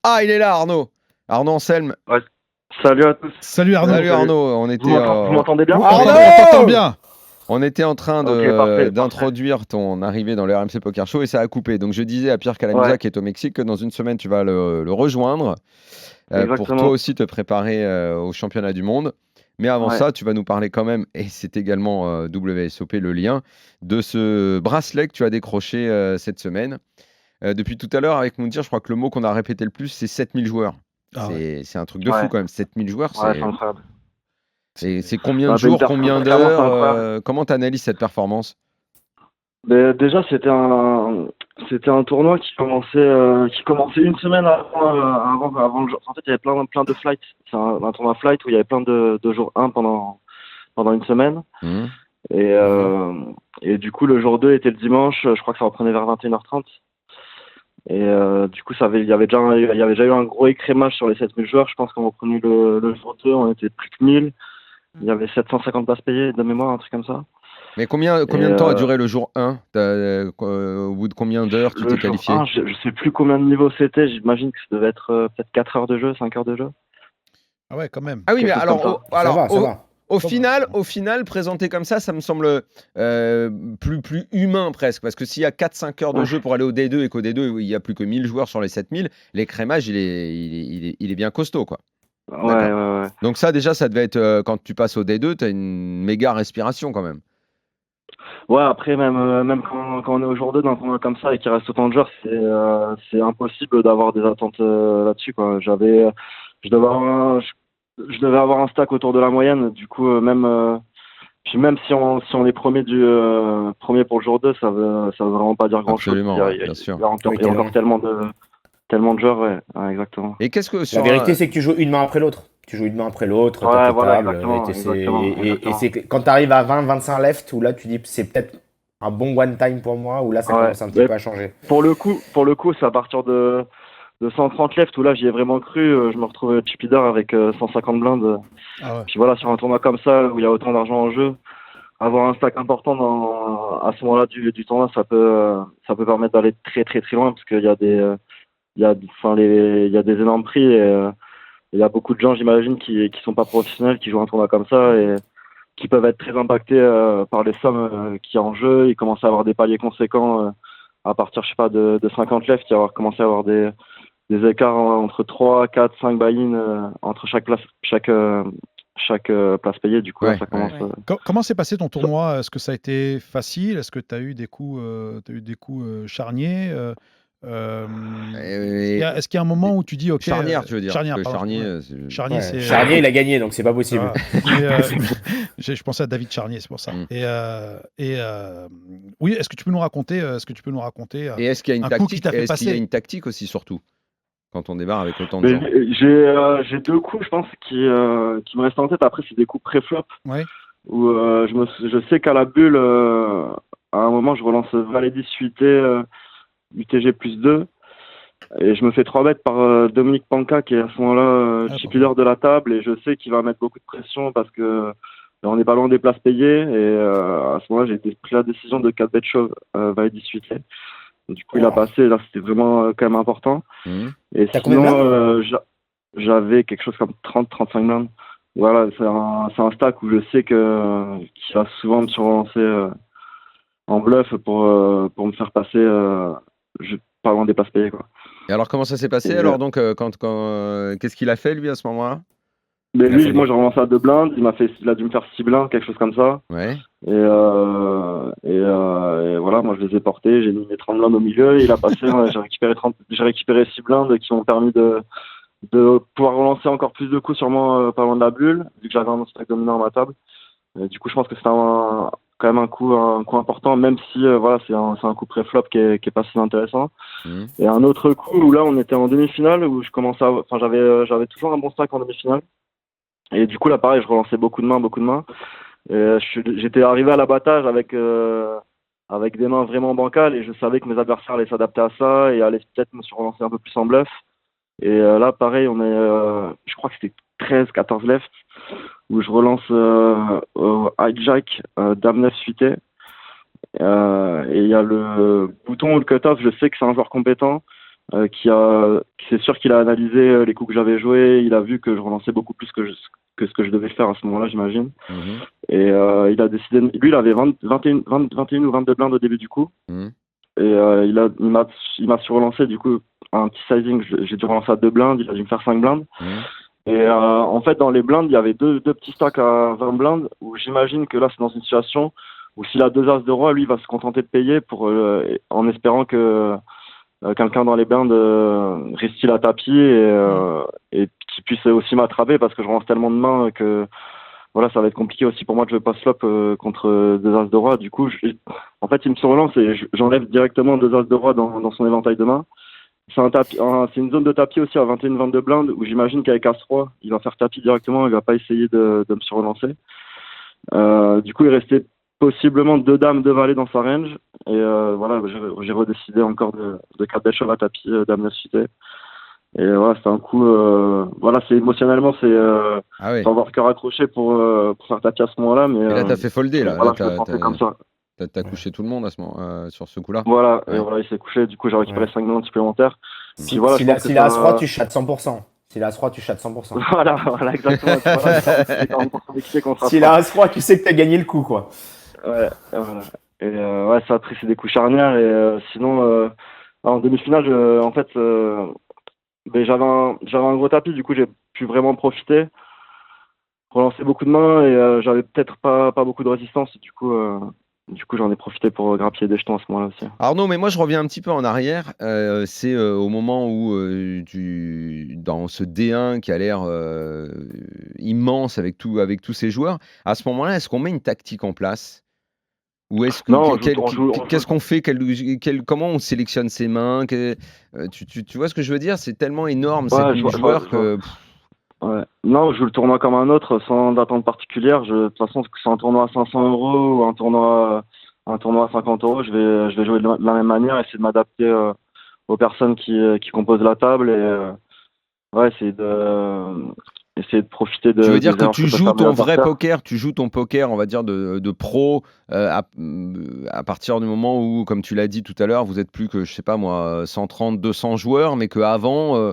Ah, il est là, Arnaud. Arnaud Anselme. Ouais. Salut à tous. Salut Arnaud. Salut Salut. Arnaud. On Vous était, vous m'entendez bien? On t'entend bien. on était en train Ok, parfait, parfait. d'introduire ton arrivée dans le RMC Poker Show et ça a coupé. Donc je disais à Pierre Calamusa Ouais, qui est au Mexique que dans une semaine tu vas le rejoindre pour toi exactement. aussi te préparer au championnat du monde. Mais avant Ouais, ça, tu vas nous parler quand même, et c'est également WSOP le lien, de ce bracelet que tu as décroché cette semaine. Depuis tout à l'heure, avec Moundir, je crois que le mot qu'on a répété le plus, c'est 7000 joueurs. Ah ouais. C'est un truc de fou ouais, quand même. 7000 joueurs, ouais, c'est incroyable. c'est combien de Ouais, c'est une jours, combien performance d'heures incroyable. comment tu analyses cette performance? Mais déjà, c'était un tournoi qui commençait une semaine avant le jour. En fait, il y avait plein de flights. C'est un tournoi flight où il y avait plein de jours 1 pendant une semaine. Mhm. Et, euh, et du coup, le jour 2 était le dimanche. Je crois que ça reprenait vers 21h30. Du coup, il y avait déjà eu un gros écrémage sur les 7000 joueurs. Je pense qu'on reprenait le jour 2, on était plus que 1000. Il y avait 750 places payées de mémoire, un truc comme ça. Mais Et combien de temps a duré le jour 1? Au bout de combien d'heures tu le t'es jour qualifié? 1, je sais plus combien de niveaux c'était. J'imagine que ça devait être peut-être 4 heures de jeu, 5 heures de jeu, Ah ouais, quand même. Ah oui, mais quelque chose comme alors, ça. Ça va, ça va. au final, présenté comme ça me semble plus humain presque. Parce que s'il y a 4-5 heures de Ouais, jeu pour aller au D2 et qu'au D2, il n'y a plus que 1000 joueurs sur les 7000, l'écrémage, il est bien costaud, quoi. ouais, D'accord. ouais, ouais. Donc ça, déjà, ça devait être, quand tu passes au D2, tu as une méga respiration quand même. Ouais, après, même quand on est au jour 2 d'un tournoi comme ça et qu'il reste autant de joueurs, c'est impossible d'avoir des attentes là-dessus, quoi. Je devais avoir je devais avoir un stack autour de la moyenne. Du coup, puis même si on est premier pour le jour 2, ça veut vraiment pas dire grand-chose. Il y Absolument, a, ouais, il y a- bien il sûr. y a encore, Oui, il y a encore tellement. tellement de joueurs, ouais. Ouais, exactement. Et qu'est-ce que La sur vérité, un... c'est que tu joues une main après l'autre. Tu joues une main après l'autre, t'as Ouais, tes voilà, tables, exactement, exactement, et exactement. c'est quand tu arrives à 20-25 left, où là tu dis c'est peut-être un bon one time pour moi, où là ça Ouais. commence un petit Mais peu à changer. pour le coup, c'est à partir de 130 left où là, j'y ai vraiment cru. Je me retrouve chip leader avec 150 blindes. Ah ouais. Puis voilà, sur un tournoi comme ça, où il y a autant d'argent en jeu, avoir un stack important à ce moment-là du tournoi, ça peut permettre d'aller très très très loin parce qu'il y a des énormes prix et il y a beaucoup de gens, j'imagine, qui sont pas professionnels, qui jouent un tournoi comme ça et qui peuvent être très impactés par les sommes qu'il y a en jeu. Ils commencent à avoir des paliers conséquents à partir, je sais pas, de 50 left, il y a commencé à avoir des écarts entre 3 4 5 buy-in entre chaque place payée. Du coup, là, Ouais, ça commence. ouais. Comment s'est passé ton Ça- tournoi? Est-ce que ça a été facile? Est-ce que tu as eu des coups, charniers? Et- Est-ce qu'il y a un moment où tu dis, OK, Charnière, tu veux dire, parce charnière, que pardon, Charnier, ouais. c'est- Charnier, Ouais. c'est Charnier, il a gagné, donc c'est pas ça possible. va. Mais, je pensais à David Charnier, c'est pour ça. Mm. Oui, est-ce que tu peux nous raconter, Et est-ce qu'il y a une un coup qui tactique? t'a fait Est-ce qu'il y a passer? une tactique aussi, surtout, quand on démarre avec autant de Mais gens? j'ai deux coups, je pense, qui me restent en tête. Après, c'est des coups pré-flop Ouais. où je sais qu'à la bulle, à un moment, je relance Valet 10 UT, UTG plus 2. Et je me fais 3 bêtes par Dominique Panca, qui est à ce moment-là Ah, chip pas mal. leader de la table. Et je sais qu'il va mettre beaucoup de pression parce que on n'est pas loin des places payées. Et à ce moment-là, j'ai pris la décision de 4 bêtes chauves, Valet 10 UT. Du coup, il a Oh. passé. Là, c'était vraiment quand même important. Mhm. Et T'as combien de sinon, blindes? j'avais quelque chose comme 30-35 blindes. Voilà, c'est un stack où je sais qu'il va souvent me surlancer en bluff pour me faire passer pas loin des places payées, quoi. Et alors, comment ça s'est Et, passé? Alors, donc, qu'est-ce qu'il a fait, lui, à ce moment-là? mais Il a lui, moi, foldé. j'ai relancé à 2 blindes. Il a dû me faire 6 blindes, quelque chose comme ça. Ouais. Et voilà, moi, je les ai portés. J'ai mis mes 30 blindes au milieu. Il a passé. J'ai récupéré 6 blindes qui m'ont permis de pouvoir relancer encore plus de coups, sûrement pas loin de la bulle, vu que j'avais un stack dominant à ma table. Du coup, je pense que c'était quand même un coup important, même si voilà, c'est un coup pré-flop qui est pas si intéressant. Mhm. Et un autre coup où là, on était en demi-finale, où enfin, j'avais toujours un bon stack en demi-finale. Et du coup, là, pareil, je relançais beaucoup de mains, beaucoup de mains. Et j'étais arrivé à l'abattage avec des mains vraiment bancales, et je savais que mes adversaires allaient s'adapter à ça et allaient peut-être me surrelancer un peu plus en bluff. Et là, pareil, je crois que c'était 13-14 left, où je relance au hijack, dame 9 suité. Et il y a le bouton ou le cut-off, je sais que c'est un joueur compétent. c'est sûr qu'il a analysé les coups que j'avais joués, il a vu que je relançais beaucoup plus que ce que je devais faire à ce moment-là, j'imagine. Mhm. Et il a décidé, lui, il avait 21 ou 22 blindes au début du coup. Mhm. Et il m'a surrelancé, du coup, un petit sizing, j'ai dû relancer à 2 blindes, il a dû me faire 5 blindes. Mhm. Et en fait, dans les blindes, il y avait deux petits stacks à 20 blindes, où j'imagine que là, c'est dans une situation où s'il a 2 as de roi, lui, il va se contenter de payer en espérant que quelqu'un dans les blindes reste à tapis et qu'il puisse aussi m'attraper, parce que je relance tellement de mains que voilà, ça va être compliqué aussi pour moi de jouer pas flop contre 2 as de roi. Du coup, en fait, il me surrelance et j'enlève directement 2 as de roi dans son éventail de main. C'est une zone de tapis aussi à 21-22 blindes où j'imagine qu'avec As-Roi, il va faire tapis directement, il va pas essayer de me surrelancer. Du coup, il restait possiblement 2 dames, 2 valets dans sa range. Et voilà, j'ai redécidé encore de 4 bêtes chauves à tapis, dame 9 suité. Et voilà, c'est un coup. Voilà, c'est émotionnellement, Ah ouais. faut avoir le cœur accroché pour faire tapis à ce moment-là. Et là, t'as fait folder, là. Voilà, Là, je le sentais comme ça. t'as couché tout le monde à ce moment, sur ce coup-là. Voilà, Ouais. et voilà, il s'est couché. Du coup, j'ai récupéré Ouais. 5 millions supplémentaires. Si, Puis voilà, je pense que s'il a ça- As-Roi, tu chattes 100%. S'il a As-Roi, tu chattes 100%. Voilà, exactement. Voilà, c'est 40% d'équité contre S'il a As-Roi, tu sais que t'as gagné le coup, quoi. Ouais, voilà. Et ouais, ça après, c'est des coups charnières. Et sinon, en demi-finale, en fait, ben, j'avais un gros tapis. Du coup, j'ai pu vraiment profiter, relancer beaucoup de mains. Et j'avais peut-être pas beaucoup de résistance. Et du coup, j'en ai profité pour grappiller des jetons à ce moment-là aussi. Arnaud, mais moi je reviens un petit peu en arrière. C'est au moment où dans ce D1 qui a l'air immense avec tous ces joueurs, à ce moment-là, est-ce qu'on met une tactique en place? Ou est-ce que Non, on joue. qu'est-ce qu'on fait? Comment on sélectionne ses mains? Tu vois ce que je veux dire? C'est tellement énorme cette Ouais, ligne joueur je vois. que Ouais. Non, je joue le tournoi comme un autre, sans attente particulière. De toute façon, que c'est un tournoi à 500 € ou un tournoi à 50 €, je vais jouer de la même manière, essayer de m'adapter aux personnes qui composent la table et ouais, essayer de profiter tu veux des dire que erreurs tu que peut joues faire mes ton vrai adversaires. poker, tu joues ton poker, on va dire, de pro, à partir du moment où, comme tu l'as dit tout à l'heure, vous êtes plus que, je sais pas moi, 130, 200 joueurs, mais qu'avant,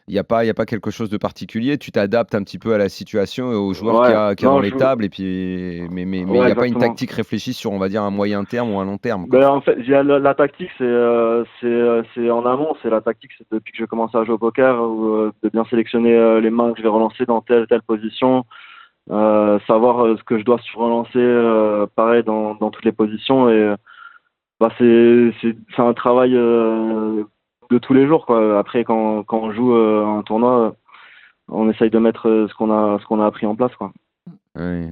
il y a pas quelque chose de particulier. Tu t'adaptes un petit peu à la situation et aux joueurs Ouais, qu'il y a dans non, les tables, et puis, mais il ouais, n'y a pas une exactement. tactique réfléchie sur, on va dire, un moyen terme ou un long terme, quoi. Ben, en fait, la tactique, c'est en amont. C'est la tactique, c'est depuis que j'ai commencé à jouer au poker, de bien sélectionner les mains que je vais relancer dans telle position. Savoir ce que je dois surrelancer, pareil dans toutes les positions. Et bah, c'est un travail de tous les jours, quoi. Après, quand on joue un tournoi, on essaye de mettre ce qu'on a appris en place, quoi. Ouais.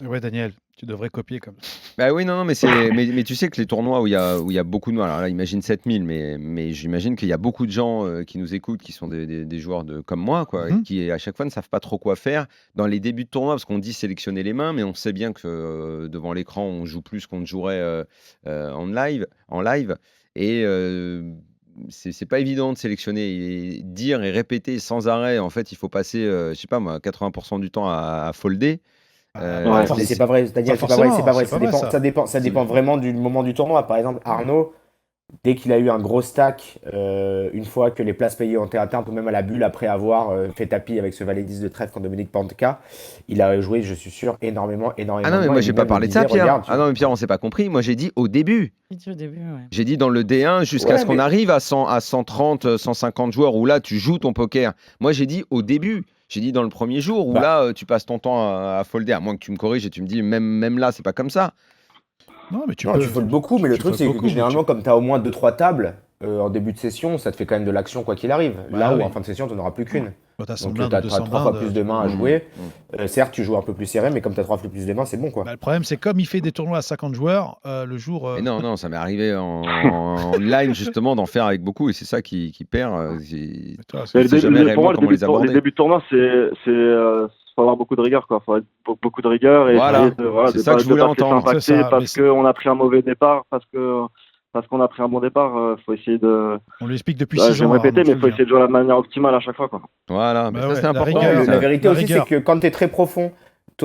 Ouais, Daniel, tu devrais copier comme ça. Bah oui, non, mais mais tu sais que les tournois où il y a beaucoup de. Alors là, imagine 7000, mais j'imagine qu'il y a beaucoup de gens qui nous écoutent, qui sont des joueurs comme moi, quoi, Mhm. qui à chaque fois ne savent pas trop quoi faire dans les débuts de tournoi, parce qu'on dit sélectionner les mains, mais on sait bien que devant l'écran, on joue plus qu'on ne jouerait en live. Et c'est pas évident de sélectionner et dire et répéter sans arrêt. En fait, il faut passer, je sais pas moi, 80% du temps à folder. Pas Ouais. Non, mais c'est forcément. pas vrai, Daniel, c'est pas vrai, c'est pas vrai. C'est pas vrai, ça. Ça dépend vraiment du moment du tournoi. Par exemple, Arnaud, dès qu'il a eu un gros stack, une fois que les places payées ont été atteintes, ou même à la bulle après avoir fait tapis avec ce valet 10 de trèfle contre Dominique Pantka, il a joué, je suis sûr, énormément Ah de non, mais mains. moi, Et j'ai pas lui-même, il parlé de ça, disait, Pierre. regarde, Ah non, mais Pierre, on s'est pas compris. Moi, j'ai dit au début. Il dit au début, ouais. J'ai dit dans le D1 jusqu'à Ouais, ce qu'on mais- arrive à 100, à 130, 150 joueurs où là, tu joues ton poker. Moi, j'ai dit au début. J'ai dit dans le premier jour où Bah, là, tu passes ton temps à folder. À moins que tu me corriges et tu me dis, même là, c'est pas comme ça. Non, mais tu non, peux. tu foldes beaucoup, mais le tu truc, foldes c'est beaucoup, que mais généralement, comme tu as au moins 2-3 tables en début de session, ça te fait quand même de l'action quoi qu'il arrive. Bah Là où oui. en fin de session, tu n'en auras plus qu'une. Quand t'as 100 Donc, blindes tu ou as 200 3 fois blindes, plus de mains à Mmh, jouer. mmh. Certes, tu joues un peu plus serré, mais comme tu as 3 fois plus de mains, c'est bon, quoi. bah, le problème, c'est comme il fait des tournois à 50 joueurs, le jour. Mais non, ça m'est arrivé en live justement d'en faire avec beaucoup et c'est ça qui perd. Mais toi, Je sais jamais Pour réellement moi, comment les les aborder. débuts de tournoi, faut avoir beaucoup de rigueur, quoi. Faut avoir beaucoup de rigueur et Voilà, essayer c'est ça que je voulais pas se laisser entendre. impacter C'est ça, parce mais qu'on a pris un mauvais départ, parce qu'on a pris un bon départ. Faut essayer de. on lui explique depuis Je 6 vais me ans. répéter, Arnaud, je mais te faut le dis. essayer de jouer de la manière optimale à chaque fois, quoi. Voilà, mais Bah ça ouais, c'est la important. rigueur, Ouais, ça. la vérité La aussi, c'est rigueur. que quand tu es très profond,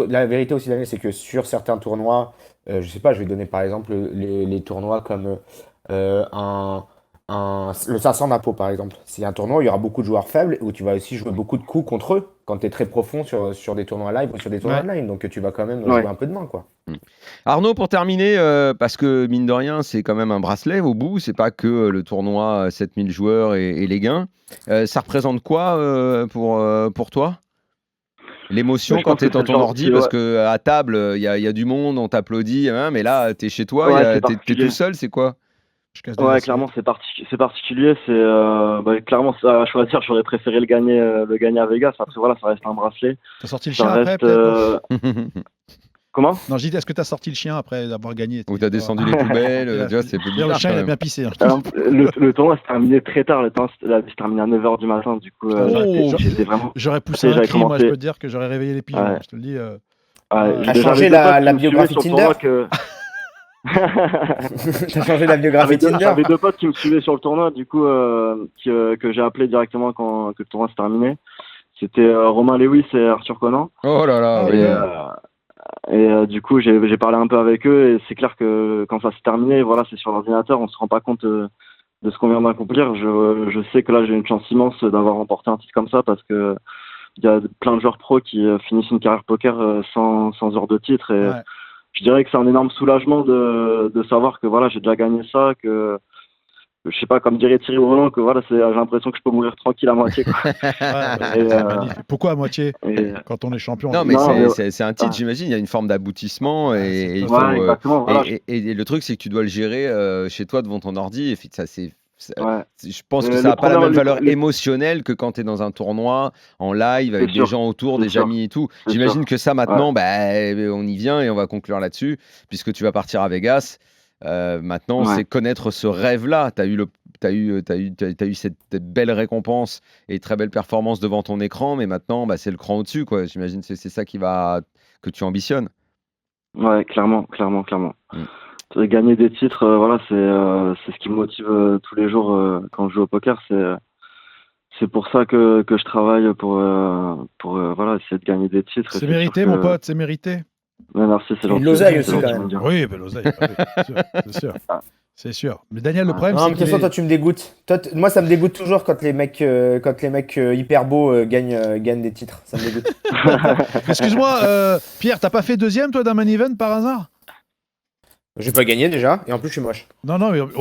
la vérité aussi, Daniel, c'est que sur certains tournois, je sais pas, je vais donner par exemple les tournois comme un le 500 Napo, par exemple. S'il y a un tournoi, il y aura beaucoup de joueurs faibles où tu vas aussi jouer beaucoup de coups contre eux quand tu es très profond sur des tournois live ou sur des tournois Ouais. online. Donc tu vas quand même Ouais. jouer un peu de main, quoi. Arnaud, pour terminer, parce que mine de rien, c'est quand même un bracelet au bout, c'est pas que le tournoi 7000 joueurs et les gains. Ça représente quoi pour toi? L'émotion Je quand pense tu es que dans c'est ton le genre, ordi, parce que à table, il y a du monde, on t'applaudit, hein, mais là, tu es chez toi, Ouais, c'est t'es particulier. tout seul, c'est quoi? Je casse des Ouais, assiettes. clairement, c'est particulier. Clairement, ça, à choisir, j'aurais préféré le gagner à Vegas. Après, voilà, ça reste un bracelet. T'as sorti le Ça chien après, reste. peut-être? Comment? Non, je dis, est-ce que t'as sorti le chien après avoir gagné? Ou t'as descendu les poubelles, tu vois, c'est un peu D'ailleurs, le bizarre chien, quand il a même. bien pissé. Hein. Alors, le tournoi s'est terminé très tard. Le tournoi s'est terminé à 9h du matin. Du coup, Putain, j'étais vraiment. J'aurais poussé J'avais un cri, moi, je commencé. peux te dire que j'aurais réveillé les pigeons. Ouais. Je te le dis. T'as Déjà, changé j'avais deux potes la qui me suivaient biographie sur le Tinder? tournoi que- T'as changé la biographie Tinder? J'avais deux potes qui me suivaient sur le tournoi, du coup, que j'ai appelé directement quand que le tournoi s'est terminé. C'était Romain Lewis et Arthur Conan. Oh là là, Ah, oui. ouais. Du coup, j'ai parlé un peu avec eux et c'est clair que quand ça s'est terminé, voilà, c'est sur l'ordinateur, on se rend pas compte de ce qu'on vient d'accomplir. Je sais que là, j'ai une chance immense d'avoir remporté un titre comme ça parce que il y a plein de joueurs pros qui finissent une carrière poker sans heure de titre et Ouais. je dirais que c'est un énorme soulagement de savoir que voilà, j'ai déjà gagné ça, que je sais pas, comme dirait Thierry Roland, que voilà, j'ai l'impression que je peux mourir tranquille à moitié, quoi. Ouais, Et, c'est magnifique. Pourquoi à moitié Et, quand on est champion? Non, mais Non, c'est un titre, ah. j'imagine. Il y a une forme d'aboutissement Ouais, et c'est il top. faut. Ouais, exactement. Voilà, Et le truc, c'est que tu dois le gérer chez toi devant ton ordi. Et puis ça, ouais. je pense que Le ça n'a pas la problème, même valeur le- émotionnelle que quand tu es dans un tournoi en live avec C'est des sûr, gens autour, c'est des sûr, amis et tout. c'est J'imagine sûr. que ça, maintenant, on y vient et on va conclure là-dessus, puisque tu vas partir à Vegas. Maintenant, Ouais. c'est connaître ce rêve-là. Tu as eu cette belle récompense et très belle performance devant ton écran, mais maintenant, c'est le cran au-dessus, quoi. J'imagine que c'est ça que tu ambitionnes. Ouais, clairement. Gagner des titres, voilà, c'est ce qui me motive tous les jours quand je joue au poker. C'est pour ça que je travaille pour voilà, essayer de gagner des titres. C'est sûr mérité, que- mon pote, c'est mérité. Ouais, merci, c'est Et de gentil. l'oseille c'est aussi, gentil quand de même. me dire. Oui, ben l'oseille, c'est sûr. C'est sûr. Mais Daniel, le Ouais. problème, Non, c'est mais de toute qu'il façon, est... toi, tu me dégoûtes. Moi, ça me dégoûte toujours quand les mecs hyper beaux gagnent des titres. Ça me dégoûte. Excuse-moi, Pierre, t'as pas fait deuxième, toi, d'un main event par hasard? J'ai pas gagné déjà, et en plus, je suis moche. Non,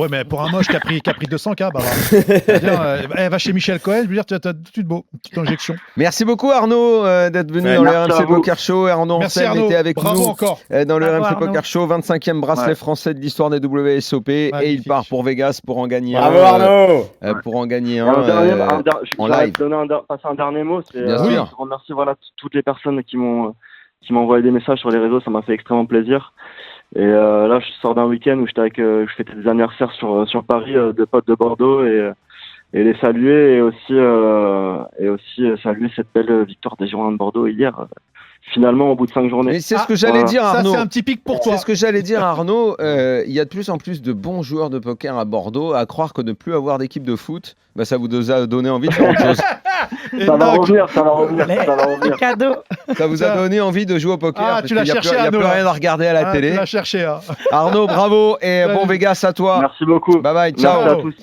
mais pour un moche qui a pris 200K, bah, va chez Michel Cohen, je veux dire, tu as tout de suite beau, une petite injection. Merci beaucoup Arnaud d'être venu Ouais, dans le merci à RMC vous. Poker Show. Arnaud Merci Ancel Arnaud, était avec bravo nous encore. dans le Bravo, RMC Arnaud. Poker Show, 25e bracelet Ouais. français de l'histoire des WSOP et il Magnifique. part pour Vegas pour en gagner Bravo, un. Arnaud! Pour en gagner Et un. je en voudrais live. passer un dernier mot. C'est Bien sûr. je remercie voilà toutes les personnes qui m'ont envoyé des messages sur les réseaux. Ça m'a fait extrêmement plaisir. Et là, je sors d'un week-end où je fêtais des anniversaires sur Paris de potes de Bordeaux et les saluer et aussi saluer cette belle victoire des Girondins de Bordeaux hier. Finalement, au bout de 5 journées. Mais c'est ce que j'allais dire, Ça, Arnaud. c'est un petit pic pour toi. C'est ce que j'allais dire, Arnaud. Il y a de plus en plus de bons joueurs de poker à Bordeaux. À croire que ne plus avoir d'équipe de foot, ça vous a donné envie de faire autre chose. Et Ça va donc- revenir, ça va revenir. Cadeau. Ça vous a donné envie de jouer au poker. Ah, parce tu l'as qu'il y a cherché, plus- Il n'y a Arnaud, plus là. rien à regarder à la Ah, télé. tu l'as cherché, hein. Arnaud, bravo et Salut. bon Vegas à toi. Merci beaucoup. Bye bye, Merci ciao. à tous.